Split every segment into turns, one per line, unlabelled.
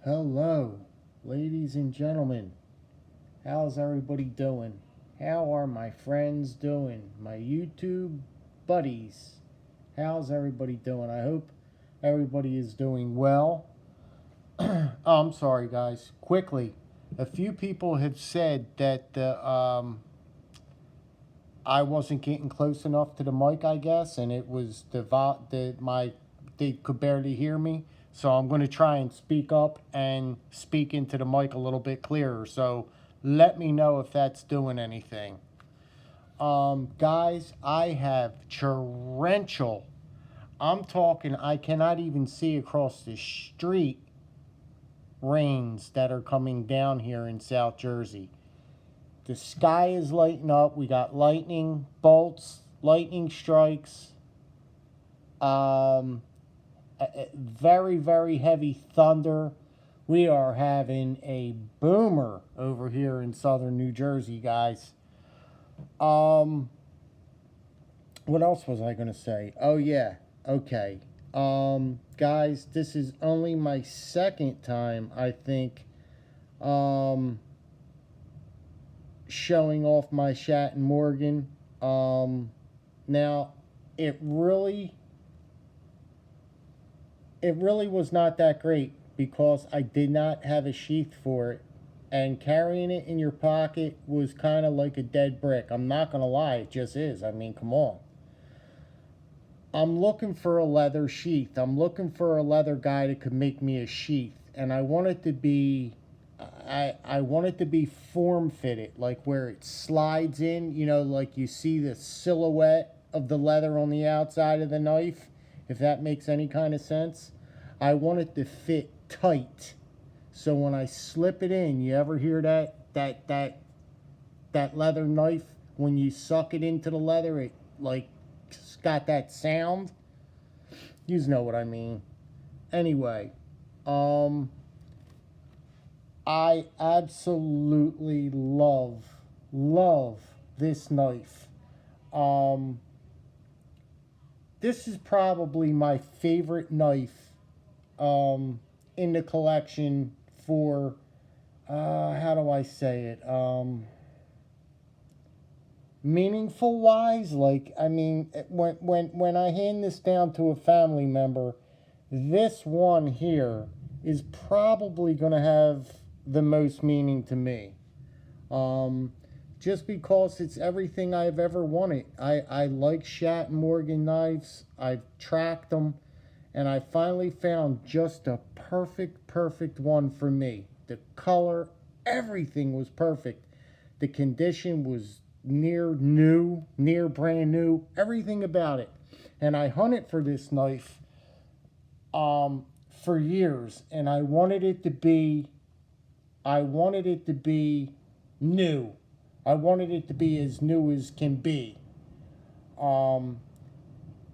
Hello, ladies and gentlemen. How's everybody doing? How are my friends doing? My YouTube buddies. How's everybody doing? I hope everybody is doing well. I'm sorry, guys. Quickly, a few people have said that I wasn't getting close enough to the mic, I guess, and it was they could barely hear me. So I'm going to try and speak up and speak into the mic a little bit clearer. So let me know if that's doing anything. Guys, I have torrential. I'm talking, I cannot even see across the street rains that are coming down here in South Jersey. The sky is lighting up. We got lightning bolts, lightning strikes, very, very heavy thunder. We are having a boomer over here in southern New Jersey, guys. What else was I going to say? Oh, yeah. Okay. Guys, this is only my second time, I think, showing off my Shat and Morgan. Now, it really was not that great because I did not have a sheath for it, and carrying it in your pocket was kind of like a dead brick. I'm not gonna lie, it just is. I mean, come on. I'm looking for a leather sheath. I'm looking for a leather guy that could make me a sheath, and I want it to be I want it to be form fitted, like where it slides in, like you see the silhouette of the leather on the outside of the knife, if that makes any kind of sense. I want it to fit tight. So when I slip it in, you ever hear that leather knife, when you suck it into the leather, it like it's got that sound? You know what I mean. Anyway, I absolutely love this knife. Um, this is probably my favorite knife in the collection for, how do I say it? Meaningful wise, like, I mean, when I hand this down to a family member, this one here is probably going to have the most meaning to me. Just because it's everything I've ever wanted. I like Shat and Morgan knives. I've tracked them, and I finally found just a perfect one for me. The color, everything was perfect. The condition was near new, near brand new, everything about it. And I hunted for this knife for years, and I wanted it to be new. I wanted it to be as new as can be. Um,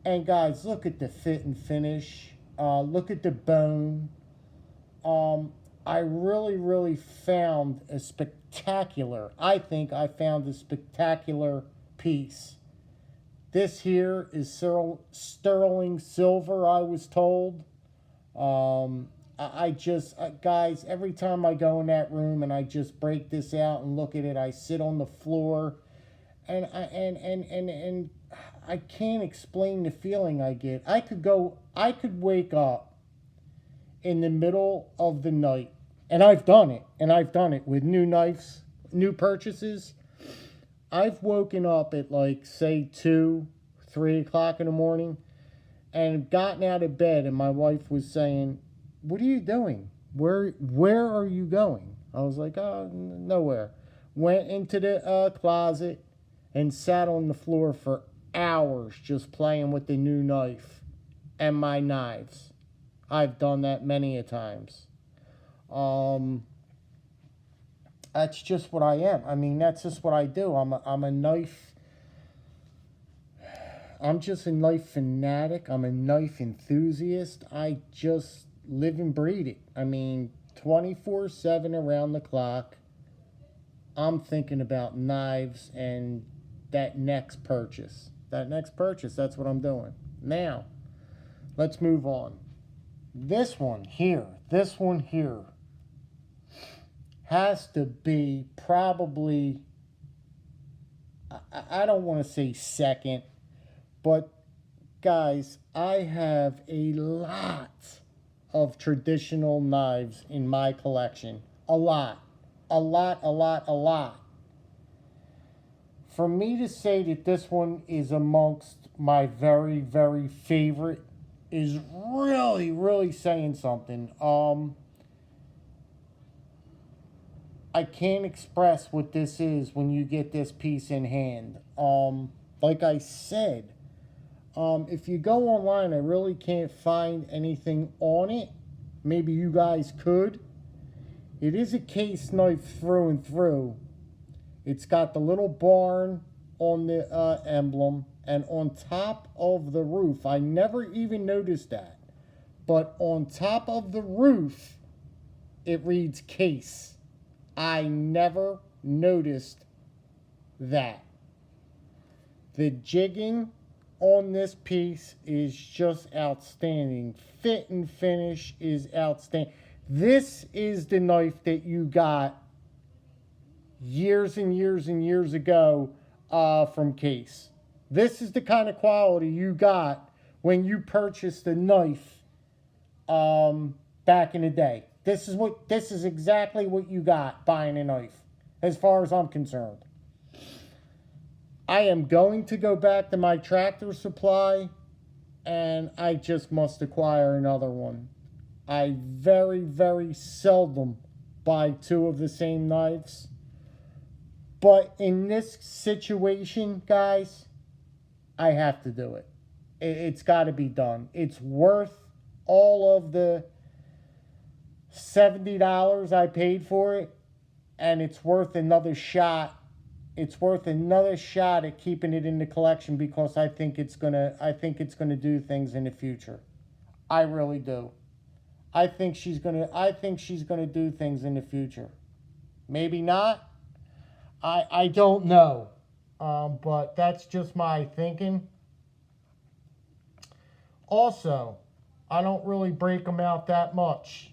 and guys, look at the fit and finish. Look at the bone. I really found a spectacular, I think I found a spectacular piece. This here is sterling silver, I was told. I just, guys, every time I go in that room and I just break this out and look at it, I sit on the floor, and I can't explain the feeling I get. I could wake up in the middle of the night, and I've done it with new knives, new purchases. I've woken up at, like, say 2, 3 o'clock in the morning, and gotten out of bed, and my wife was saying, "What are you doing? Where are you going?" I was like, "Oh, nowhere." Went into the closet and sat on the floor for hours just playing with the new knife and my knives. I've done that many a times. Um, that's just what I am. I mean, that's just what I do. I'm a knife. I'm just a knife fanatic. I'm a knife enthusiast. I just live and breathe it. I mean, 24/7 around the clock, I'm thinking about knives and that next purchase. That's what I'm doing. Now, let's move on. This one here has to be probably, I don't want to say second, but guys, I have a lot of traditional knives in my collection. A lot. A lot, a lot, a lot. For me to say that this one is amongst my very, very favorite is really, really saying something. I can't express what this is when you get this piece in hand. Like I said, if you go online, I really can't find anything on it. Maybe you guys could. It is a case knife through and through. It's got the little barn on the emblem, and on top of the roof, I never even noticed that, but on top of the roof, it reads case. I never noticed that. The jigging on this piece is just outstanding. Fit and finish is outstanding. This is the knife that you got years and years and years ago from Case. This is the kind of quality you got when you purchased a knife back in the day. This is exactly what you got buying a knife, as far as I'm concerned. I am going to go back to my Tractor Supply, and I just must acquire another one. I very, very seldom buy two of the same knives. But in this situation, guys, I have to do it. It's got to be done. It's worth all of the $70 I paid for it, and it's worth another shot. It's worth another shot at keeping it in the collection because I think it's gonna do things in the future. I really do. I think she's gonna do things in the future. Maybe not. I don't know. But that's just my thinking. Also, I don't really break them out that much.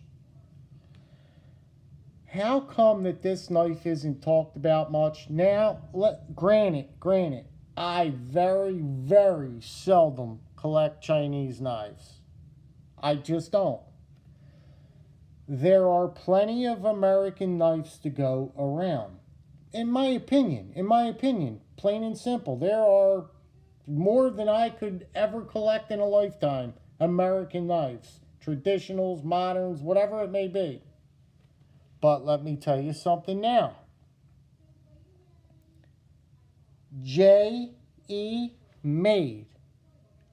How come that this knife isn't talked about much? Now, granted, I very, very seldom collect Chinese knives. I just don't. There are plenty of American knives to go around. In my opinion, plain and simple, there are more than I could ever collect in a lifetime. American knives, traditionals, moderns, whatever it may be. But let me tell you something now. J.E. Made.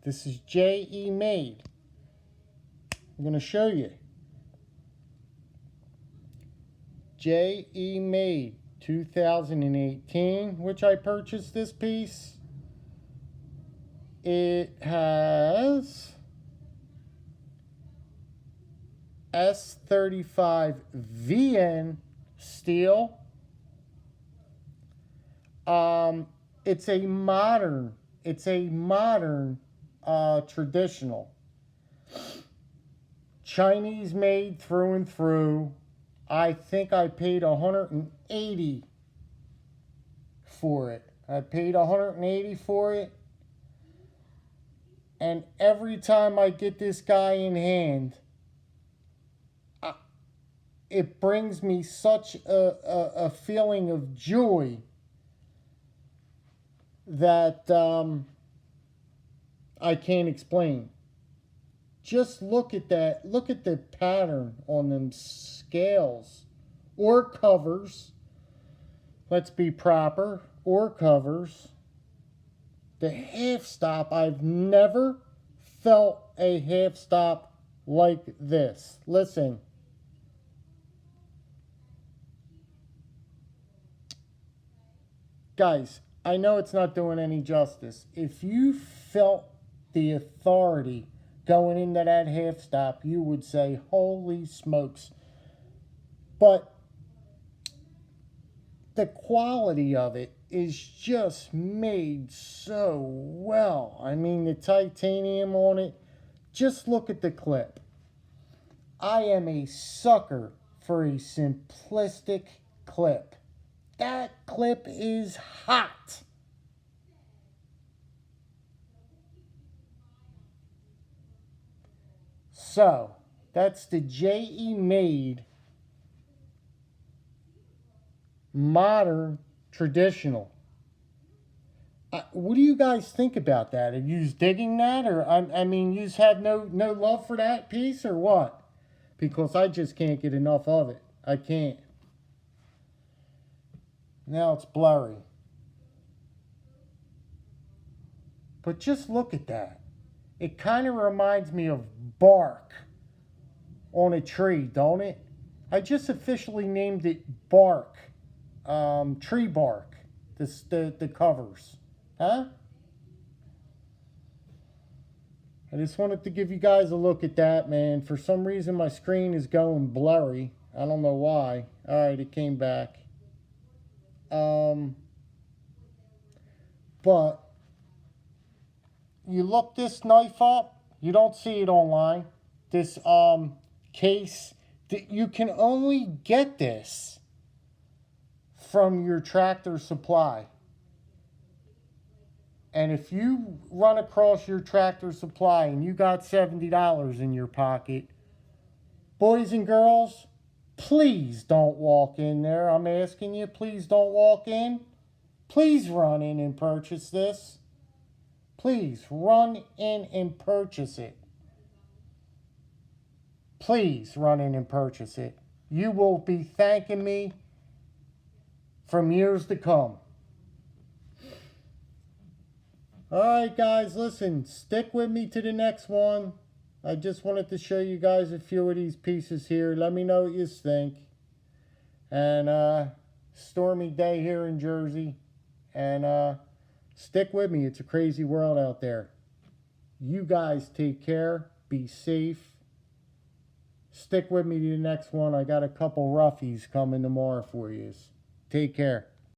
This is J.E. Made. I'm going to show you. J.E. Made 2018, which I purchased this piece. It has S35 VN steel. It's a modern traditional. Chinese made through and through. I think I paid $180 for it. I paid $180 for it. And every time I get this guy in hand, it brings me such a feeling of joy that I can't explain. Just look at that. Look at the pattern on them scales or covers. Let's be proper. Or covers. The half stop, I've never felt a half stop like this. Listen. Guys, I know it's not doing any justice. If you felt the authority going into that half stop, you would say, holy smokes. But the quality of it is just made so well. I mean, the titanium on it, just look at the clip. I am a sucker for a simplistic clip. That clip is hot. So, that's the J.E. Made Modern Traditional. What do you guys think about that? Are you digging that? Or, I mean, you have no love for that piece or what? Because I just can't get enough of it. I can't. Now it's blurry. But just look at that. It kind of reminds me of bark on a tree, don't it? I just officially named it bark. Tree bark. The covers. Huh? I just wanted to give you guys a look at that, man. For some reason, my screen is going blurry. I don't know why. All right, it came back. But you look this knife up, you don't see it online. This case, you can only get this from your Tractor Supply. And if you run across your Tractor Supply and you got $70 in your pocket, boys and girls, please don't walk in there. I'm asking you, please don't walk in. Please run in and purchase this. Please run in and purchase it. Please run in and purchase it. You will be thanking me from years to come. Alright guys, listen, stick with me to the next one. I just wanted to show you guys a few of these pieces here. Let me know what you think. And stormy day here in Jersey. And stick with me. It's a crazy world out there. You guys take care. Be safe. Stick with me to the next one. I got a couple roughies coming tomorrow for you. Take care.